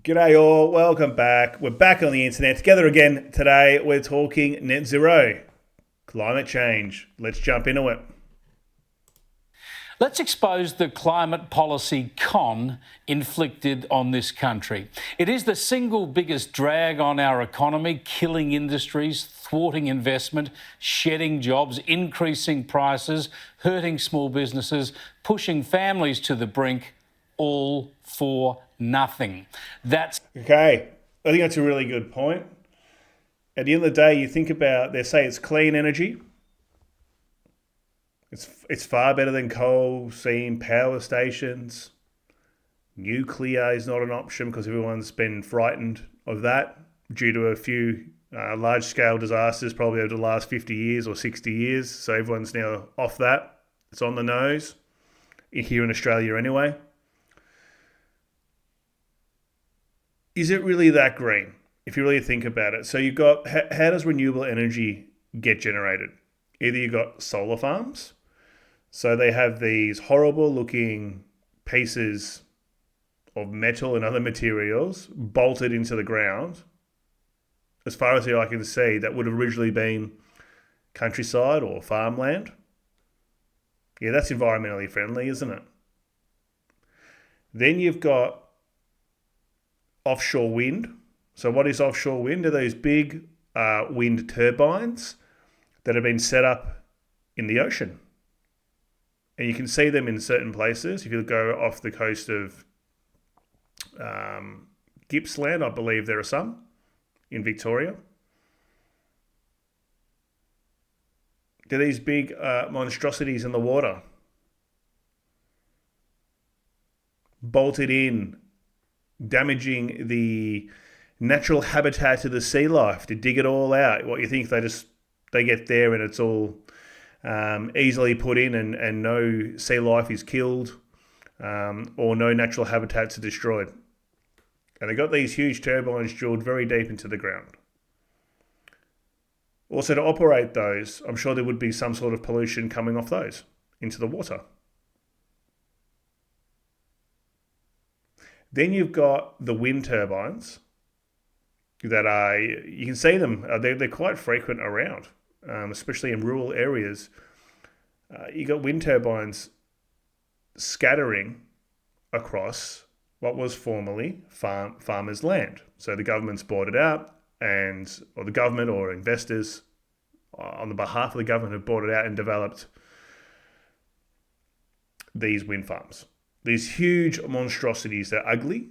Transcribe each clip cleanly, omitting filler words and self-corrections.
G'day all, welcome back. We're back on the internet together again. Today we're talking net zero, climate change. Let's jump into it. Let's expose the climate policy con inflicted on this country. It is the single biggest drag on our economy, killing industries, thwarting investment, shedding jobs, increasing prices, hurting small businesses, pushing families to the brink, all for nothing. Okay, I think that's a really good point. At the end of the day, you think about, they say it's clean energy. It's far better than coal, steam, power stations. Nuclear is not an option because everyone's been frightened of that due to a few large-scale disasters probably over the last 50 years or 60 years. So everyone's now off that. It's on the nose, here in Australia anyway. Is it really that green, if you really think about it? So you've got, how does renewable energy get generated? Either you've got solar farms. So they have these horrible looking pieces of metal and other materials bolted into the ground. As far as I can see, that would have originally been countryside or farmland. Yeah, that's environmentally friendly, isn't it? Then you've got offshore wind. So what is offshore wind? Are those big wind turbines that have been set up in the ocean. And you can see them in certain places. If you go off the coast of Gippsland, I believe there are some in Victoria. They're these big monstrosities in the water, bolted in, damaging the natural habitat of the sea life to dig it all out. What you think they get there and it's all easily put in and no sea life is killed or no natural habitats are destroyed. And they got these huge turbines drilled very deep into the ground. Also, to operate those, I'm sure there would be some sort of pollution coming off those into the water. Then you've got the wind turbines that are, you can see them, they're quite frequent around, especially in rural areas. You got wind turbines scattering across what was formerly farmers' land. So the government's bought it out, or the government or investors on the behalf of the government have bought it out and developed these wind farms. These huge monstrosities, they're ugly.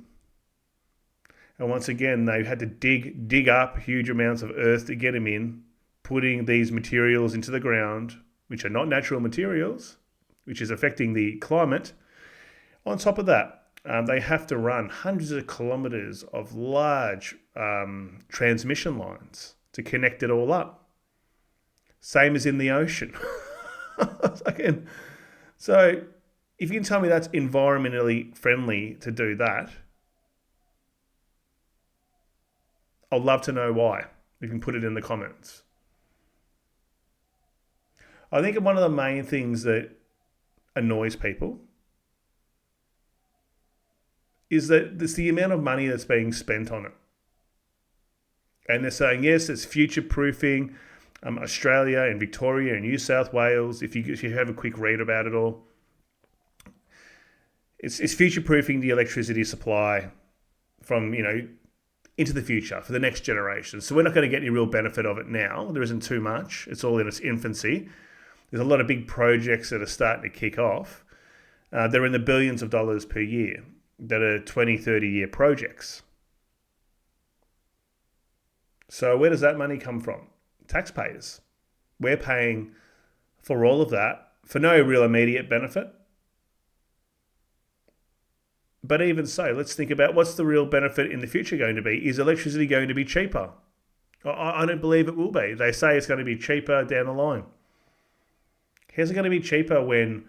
And once again, they had to dig up huge amounts of earth to get them in, putting these materials into the ground, which are not natural materials, which is affecting the climate. On top of that, they have to run hundreds of kilometers of large transmission lines to connect it all up. Same as in the ocean. So if you can tell me that's environmentally friendly to do that, I'd love to know why. You can put it in the comments. I think one of the main things that annoys people is that there's the amount of money that's being spent on it. And they're saying, yes, it's future-proofing Australia and Victoria and New South Wales. If you have a quick read about it all, it's future-proofing the electricity supply from, into the future for the next generation. So we're not going to get any real benefit of it now. There isn't too much. It's all in its infancy. There's a lot of big projects that are starting to kick off. They're in the billions of dollars per year that are 20, 30-year projects. So where does that money come from? Taxpayers. We're paying for all of that for no real immediate benefit. But even so, let's think about what's the real benefit in the future going to be? Is electricity going to be cheaper? I don't believe it will be. They say it's going to be cheaper down the line. How's it going to be cheaper when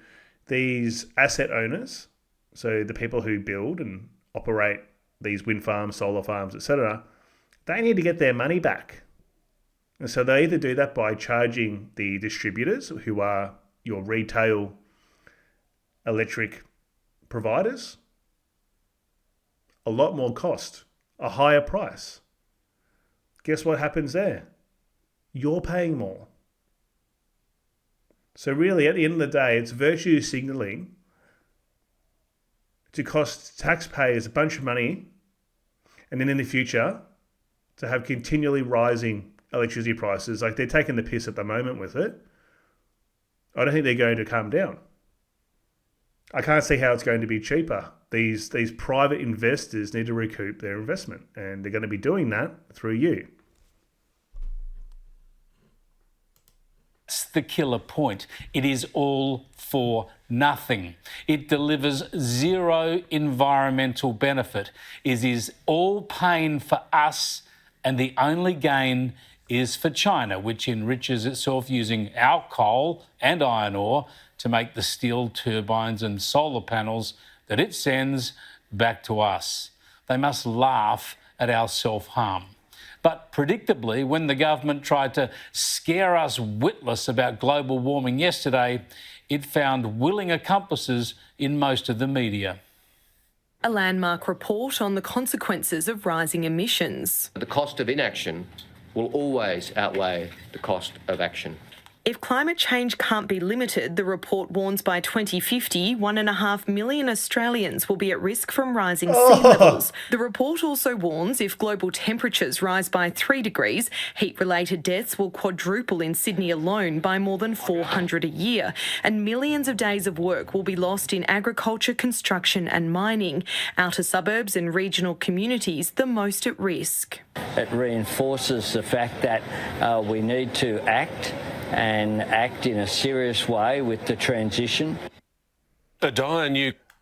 these asset owners, so the people who build and operate these wind farms, solar farms, etc., they need to get their money back. And so they either do that by charging the distributors, who are your retail electric providers, a lot more cost a higher price. Guess what happens there? You're paying more. So really, at the end of the day, it's virtue signaling to cost taxpayers a bunch of money, and then in the future, to have continually rising electricity prices. Like, they're taking the piss at the moment with it. I don't think they're going to calm down. I can't see how it's going to be cheaper. These private investors need to recoup their investment, and they're going to be doing that through you. That's the killer point. It is all for nothing. It delivers zero environmental benefit. It is all pain for us, and the only gain is for China, which enriches itself using our coal and iron ore to make the steel turbines and solar panels that it sends back to us. They must laugh at our self-harm. But predictably, when the government tried to scare us witless about global warming yesterday, it found willing accomplices in most of the media. A landmark report on the consequences of rising emissions. The cost of inaction will always outweigh the cost of action. If climate change can't be limited, the report warns by 2050, 1.5 million Australians will be at risk from rising sea levels. The report also warns if global temperatures rise by 3 degrees, heat-related deaths will quadruple in Sydney alone by more than 400 a year, and millions of days of work will be lost in agriculture, construction and mining. Outer suburbs and regional communities the most at risk. It reinforces the fact that we need to act and act in a serious way with the transition.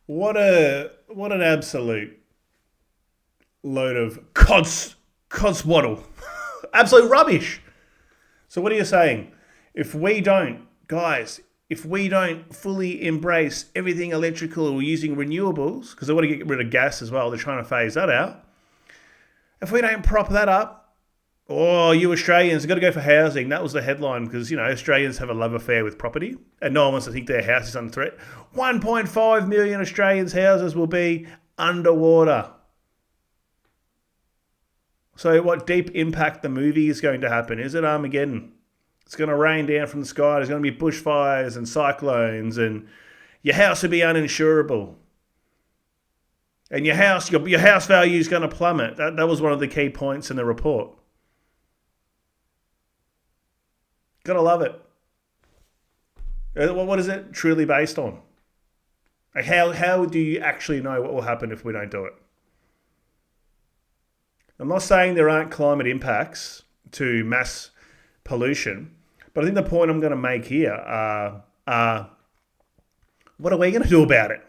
What an absolute load of codswaddle. Absolute rubbish. So what are you saying? If we don't fully embrace everything electrical or using renewables, because they want to get rid of gas as well, they're trying to phase that out. If we don't prop that up, you Australians have got to go for housing. That was the headline because, Australians have a love affair with property and no one wants to think their house is under threat. 1.5 million Australians' houses will be underwater. So what deep impact the movie is going to happen? Is it Armageddon? It's going to rain down from the sky. There's going to be bushfires and cyclones and your house will be uninsurable. And your house value is going to plummet. That was one of the key points in the report. Gotta love it. What is it truly based on? Like how do you actually know what will happen if we don't do it? I'm not saying there aren't climate impacts to mass pollution, but I think the point I'm going to make here are what are we going to do about it?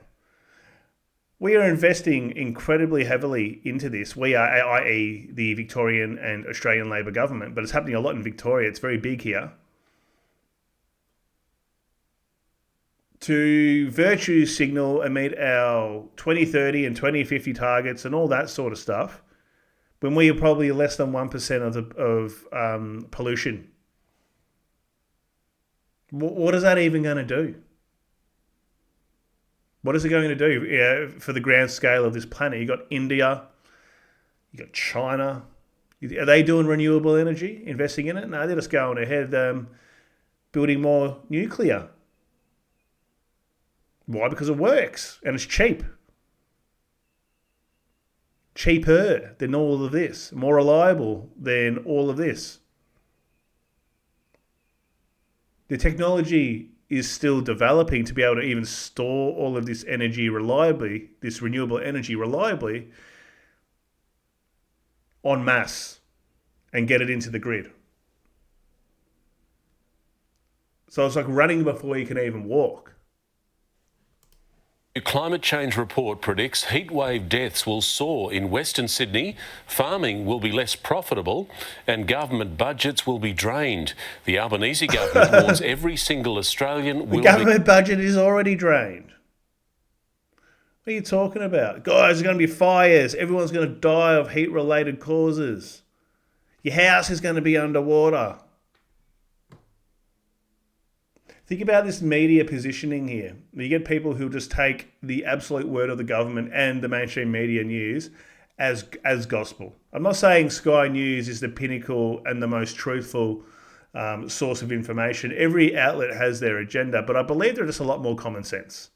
We are investing incredibly heavily into this. We are, i.e. the Victorian and Australian Labor government, but it's happening a lot in Victoria. It's very big here. To virtue signal and meet our 2030 and 2050 targets and all that sort of stuff, when we are probably less than 1% of pollution. What is that even going to do? What is it going to do for the grand scale of this planet? You got India, you got China. Are they doing renewable energy, investing in it? No, they're just going ahead building more nuclear. Why? Because it works and it's cheap. Cheaper than all of this. More reliable than all of this. The technology is still developing to be able to even store all of this energy reliably, this renewable energy reliably, en masse and get it into the grid. So it's like running before you can even walk. A climate change report predicts heatwave deaths will soar in Western Sydney, farming will be less profitable and government budgets will be drained. The Albanese government warns every single Australian will The government budget is already drained. What are you talking about? Guys, there's going to be fires. Everyone's going to die of heat-related causes. Your house is going to be underwater. Think about this media positioning here. You get people who just take the absolute word of the government and the mainstream media news as gospel. I'm not saying Sky News is the pinnacle and the most truthful source of information. Every outlet has their agenda, but I believe they're just a lot more common sense.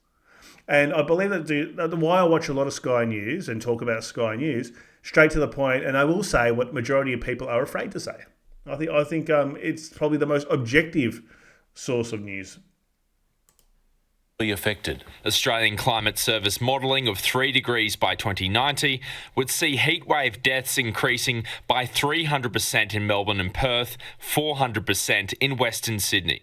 And I believe that why I watch a lot of Sky News and talk about Sky News, straight to the point, and I will say what majority of people are afraid to say. I think it's probably the most objective source of news. Affected. Australian Climate Service modelling of 3 degrees by 2090 would see heatwave deaths increasing by 300% in Melbourne and Perth, 400% in Western Sydney.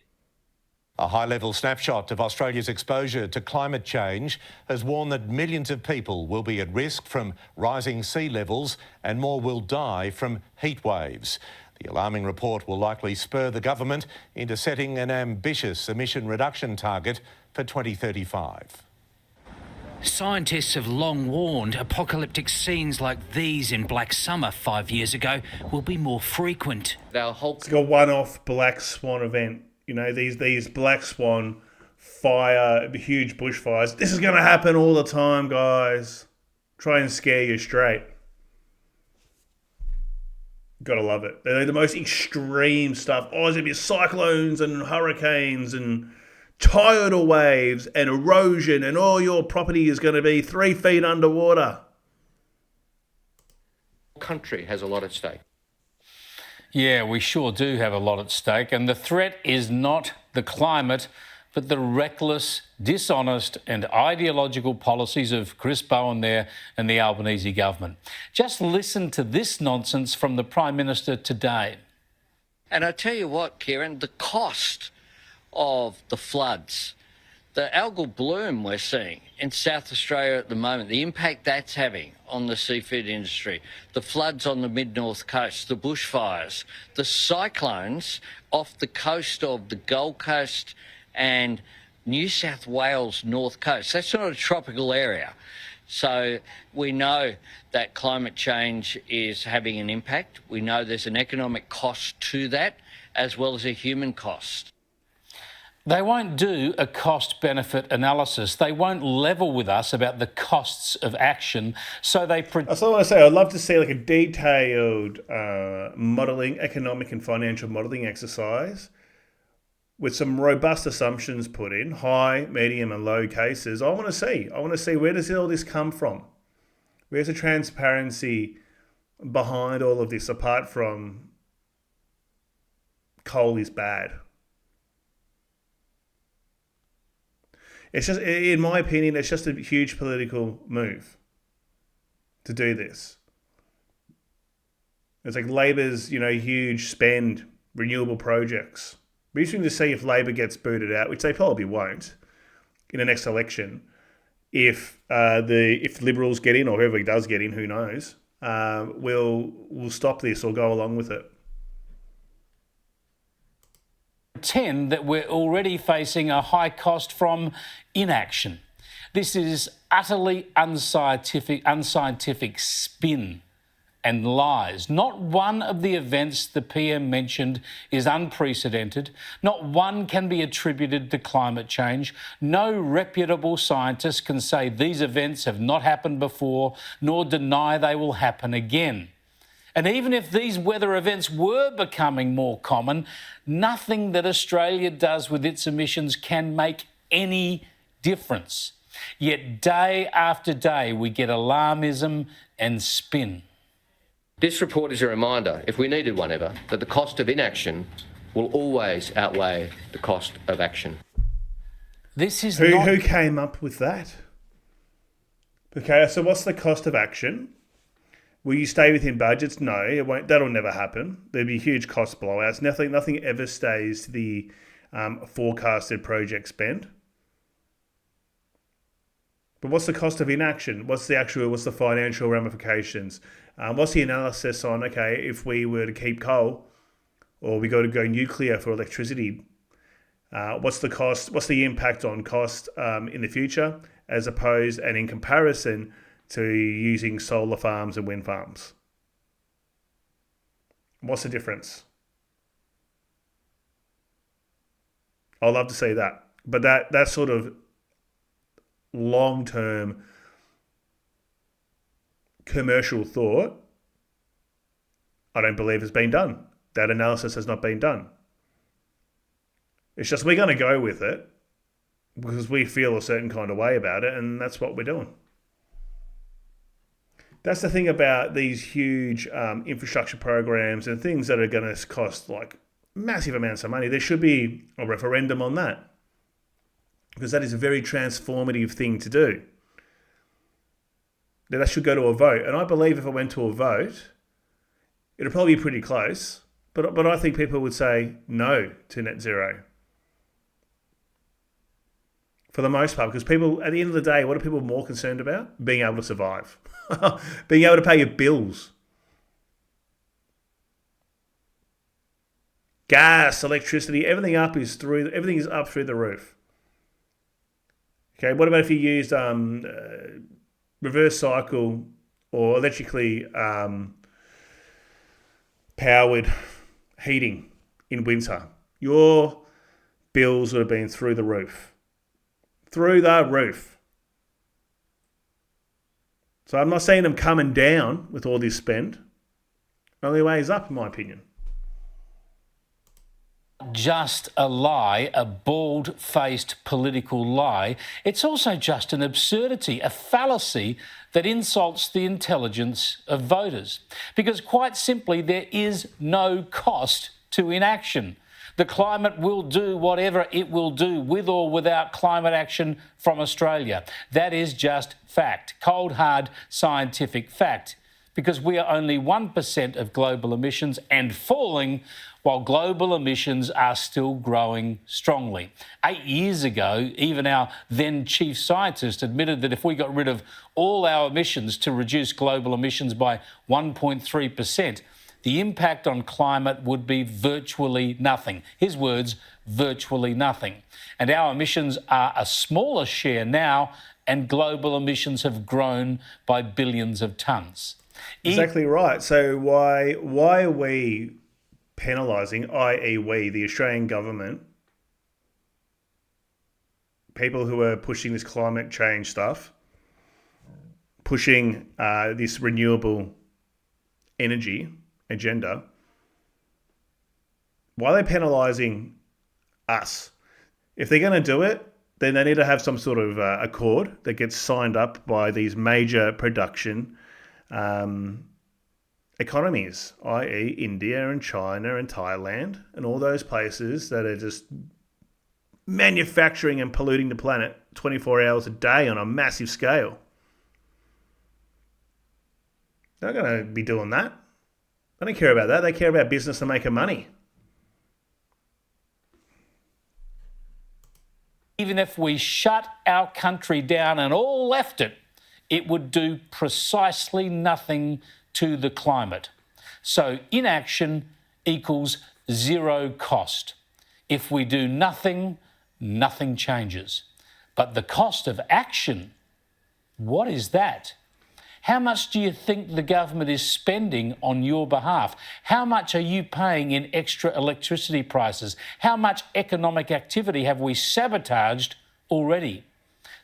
A high-level snapshot of Australia's exposure to climate change has warned that millions of people will be at risk from rising sea levels and more will die from heat waves. The alarming report will likely spur the government into setting an ambitious emission reduction target for 2035. Scientists have long warned apocalyptic scenes like these in Black Summer 5 years ago will be more frequent. It's like a one-off black swan event. You know, these black swan fire, huge bushfires. This is going to happen all the time, guys. Try and scare you straight. Gotta love it. They're the most extreme stuff. Oh, there's going to be cyclones and hurricanes and tidal waves and erosion, and all your property is going to be 3 feet underwater. Country has a lot at stake. Yeah, we sure do have a lot at stake, and the threat is not the climate, but the reckless, dishonest and ideological policies of Chris Bowen there and the Albanese government. Just listen to this nonsense from the Prime Minister today. And I tell you what, Kieran, the cost of the floods, the algal bloom we're seeing in South Australia at the moment, the impact that's having on the seafood industry, the floods on the mid-north coast, the bushfires, the cyclones off the coast of the Gold Coast and New South Wales north coast. That's not a tropical area. So we know that climate change is having an impact. We know there's an economic cost to that as well as a human cost. They won't do a cost-benefit analysis. They won't level with us about the costs of action. So they... That's all I want to say. I'd love to see like a detailed modelling, economic and financial modelling exercise with some robust assumptions put in, high, medium and low cases. I want to see where does all this come from? Where's the transparency behind all of this apart from coal is bad? It's just, in my opinion, it's just a huge political move to do this. It's like Labor's, huge spend, renewable projects. Be interesting to see if Labor gets booted out, which they probably won't, in the next election. If Liberals get in, or whoever does get in, who knows, will stop this or go along with it. Pretend that we're already facing a high cost from inaction. This is utterly unscientific spin and lies. Not one of the events the PM mentioned is unprecedented. Not one can be attributed to climate change. No reputable scientist can say these events have not happened before, nor deny they will happen again. And even if these weather events were becoming more common, nothing that Australia does with its emissions can make any difference. Yet day after day we get alarmism and spin. This report is a reminder, if we needed one ever, that the cost of inaction will always outweigh the cost of action. This is Who came up with that? Okay, so what's the cost of action? Will you stay within budgets? No, it won't. That'll never happen. There'll be huge cost blowouts. Nothing ever stays to the forecasted project spend. But what's the cost of inaction? What's the financial ramifications? What's the analysis on, okay, if we were to keep coal or we got to go nuclear for electricity, what's the cost? What's the impact on cost in the future as opposed and in comparison to using solar farms and wind farms? What's the difference? I'd love to see that. But that sort of long-term commercial thought, I don't believe has been done. That analysis has not been done. It's just we're going to go with it because we feel a certain kind of way about it, and that's what we're doing. That's the thing about these huge infrastructure programs and things that are going to cost like massive amounts of money. There should be a referendum on that because that is a very transformative thing to do. That should go to a vote. And I believe if it went to a vote, it'll probably be pretty close. But I think people would say no to net zero. For the most part, because people, at the end of the day, what are people more concerned about? Being able to survive. Being able to pay your bills. Gas, electricity, everything is up through the roof. Okay, what about if you used reverse cycle or electrically powered heating in winter? Your bills would have been through the roof. Through the roof. So I'm not saying I'm coming down with all this spend. Only way is up, in my opinion. Just a lie, a bald-faced political lie. It's also just an absurdity, a fallacy that insults the intelligence of voters. Because quite simply, there is no cost to inaction. The climate will do whatever it will do with or without climate action from Australia. That is just fact, cold, hard, scientific fact. Because we are only 1% of global emissions and falling, while global emissions are still growing strongly. 8 years ago, even our then chief scientist admitted that if we got rid of all our emissions to reduce global emissions by 1.3%, the impact on climate would be virtually nothing. His words, virtually nothing. And our emissions are a smaller share now, and global emissions have grown by billions of tonnes. Exactly right. So why are we penalising, i.e. we, the Australian government, people who are pushing this climate change stuff, pushing this renewable energy agenda, why are they penalising us? If they're going to do it, then they need to have some sort of accord that gets signed up by these major production economies, i.e. India and China and Thailand and all those places that are just manufacturing and polluting the planet 24 hours a day on a massive scale. They're not going to be doing that. They don't care about that. They care about business and making money. Even if we shut our country down and all left it, it would do precisely nothing to the climate. So inaction equals zero cost. If we do nothing, nothing changes. But the cost of action, what is that? How much do you think the government is spending on your behalf? How much are you paying in extra electricity prices? How much economic activity have we sabotaged already?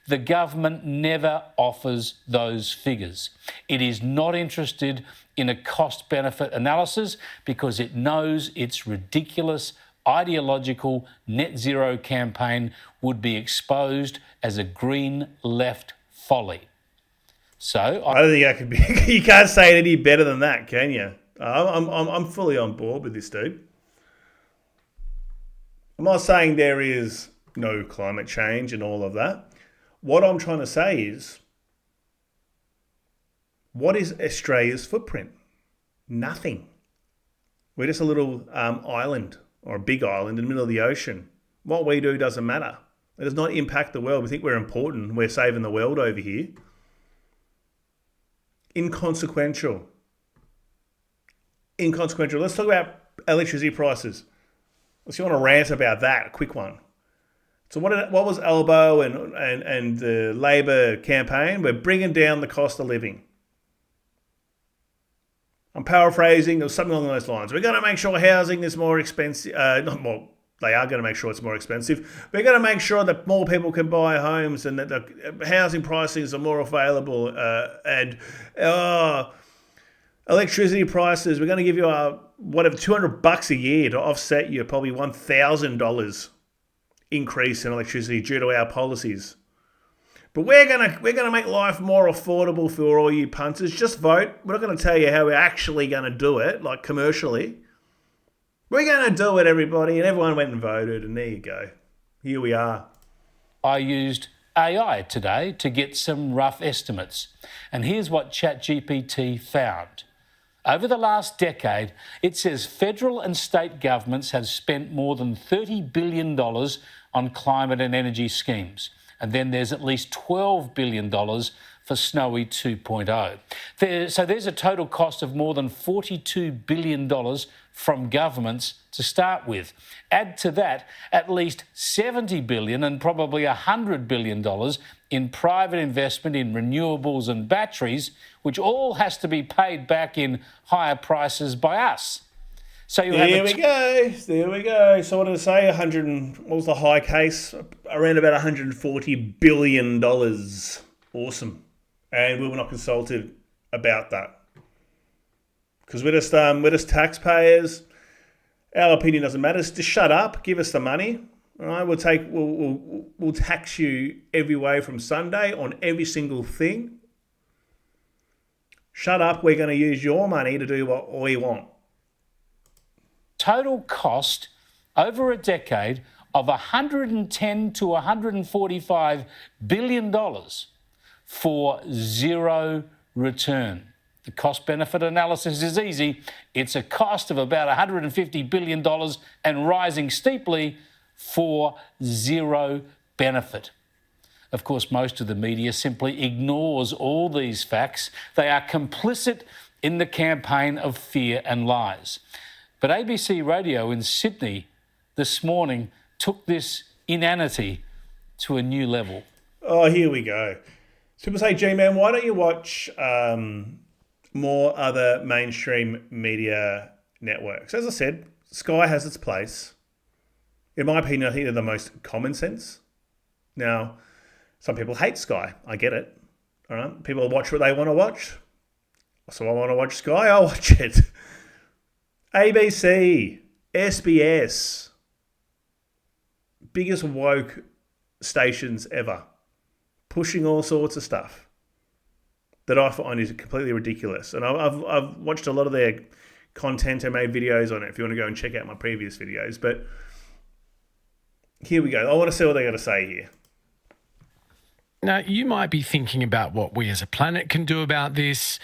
The government never offers those figures. It is not interested in a cost-benefit analysis because it knows its ridiculous ideological net zero campaign would be exposed as a green left folly. So I don't think I could be. You can't say it any better than that, can you? I'm fully on board with this, dude. I'm not saying there is no climate change and all of that. What I'm trying to say is, what is Australia's footprint? Nothing. We're just a little island or a big island in the middle of the ocean. What we do doesn't matter. It does not impact the world. We think we're important. We're saving the world over here. Inconsequential. Let's talk about electricity prices. If you want to rant about that, a quick one. So what was Albo and the Labor campaign? We're bringing down the cost of living. I'm paraphrasing or something along those lines. We're going to make sure housing is more expensive, They are going to make sure it's more expensive. They're going to make sure that more people can buy homes and that the housing pricings are more available. And electricity prices, we're going to give you $200 a year to offset your probably $1,000 increase in electricity due to our policies. But we're gonna make life more affordable for all you punters. Just vote. We're not going to tell you how we're actually going to do it, like commercially. We're going to do it, everybody. And everyone went and voted, and there you go. Here we are. I used AI today to get some rough estimates. And here's what ChatGPT found. Over the last decade, it says federal and state governments have spent more than $30 billion on climate and energy schemes. And then there's at least $12 billion for Snowy 2.0. So there's a total cost of more than $42 billion from governments to start with. Add to that at least $70 billion and probably $100 billion in private investment in renewables and batteries, which all has to be paid back in higher prices by us. So you There we go. So what did I say? What was the high case? Around about $140 billion. Awesome. And we were not consulted about that. Because we're just taxpayers. Our opinion doesn't matter. Just shut up. Give us the money. All right, we'll tax you every way from Sunday on every single thing. Shut up. We're going to use your money to do what we want. Total cost over a decade of $110 to $145 billion for zero return. The cost-benefit analysis is easy. It's a cost of about $150 billion and rising steeply for zero benefit. Of course, most of the media simply ignores all these facts. They are complicit in the campaign of fear and lies. But ABC Radio in Sydney this morning took this inanity to a new level. Oh, here we go. So people say, G-Man, why don't you watch more other mainstream media networks? As I said, Sky has its place. In my opinion, I think they're the most common sense. Now, some people hate Sky. I get it. All right, people watch what they want to watch. So I want to watch Sky, I'll watch it. ABC, SBS, biggest woke stations ever, pushing all sorts of stuff that I find is completely ridiculous. And I've watched a lot of their content and made videos on it if you want to go and check out my previous videos. But here we go. I want to see what they got to say here. Now, you might be thinking about what we as a planet can do about this,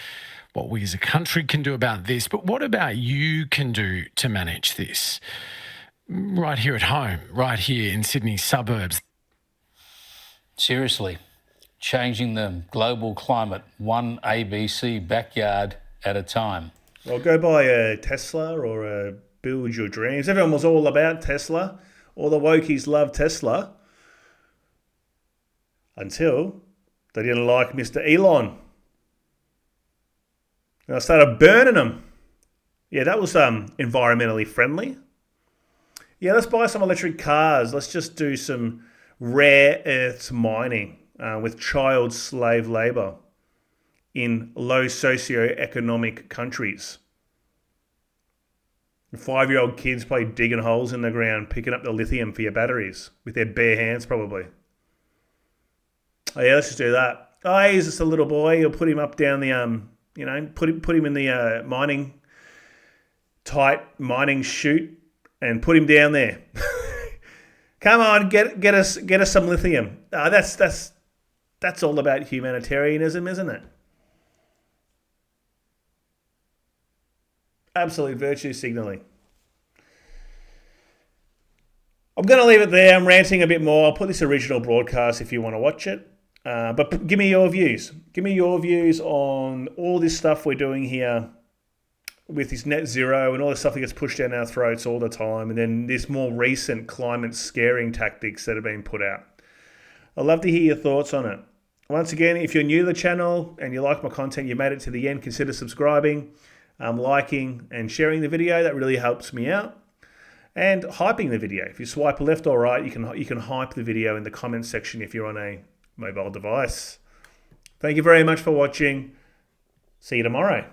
what we as a country can do about this, but what about you can do to manage this? Right here at home, right here in Sydney's suburbs. Seriously, changing the global climate one ABC backyard at a time. Well, go buy a Tesla or build your dreams. Everyone was all about Tesla. All the wokies love Tesla. Until they didn't like Mr. Elon. And I started burning them. Yeah, that was environmentally friendly. Yeah, let's buy some electric cars. Let's just do some rare earths mining with child slave labour in low socioeconomic countries. 5-year-old kids probably digging holes in the ground, picking up the lithium for your batteries with their bare hands probably. Oh yeah, let's just do that. Oh, he's just a little boy. You'll put him up down the put him in the tight mining chute and put him down there. Come on, get us some lithium. That's all about humanitarianism, isn't it? Absolute virtue signalling. I'm going to leave it there. I'm ranting a bit more. I'll put this original broadcast if you want to watch it. But give me your views. Give me your views on all this stuff we're doing here with this net zero and all this stuff that gets pushed down our throats all the time, and then this more recent climate scaring tactics that have been put out. I'd love to hear your thoughts on it. Once again, if you're new to the channel and you like my content, you made it to the end, consider subscribing, liking and sharing the video. That really helps me out. and hyping the video. If you swipe left or right, you can hype the video in the comments section if you're on a mobile device. Thank you very much for watching. See you tomorrow.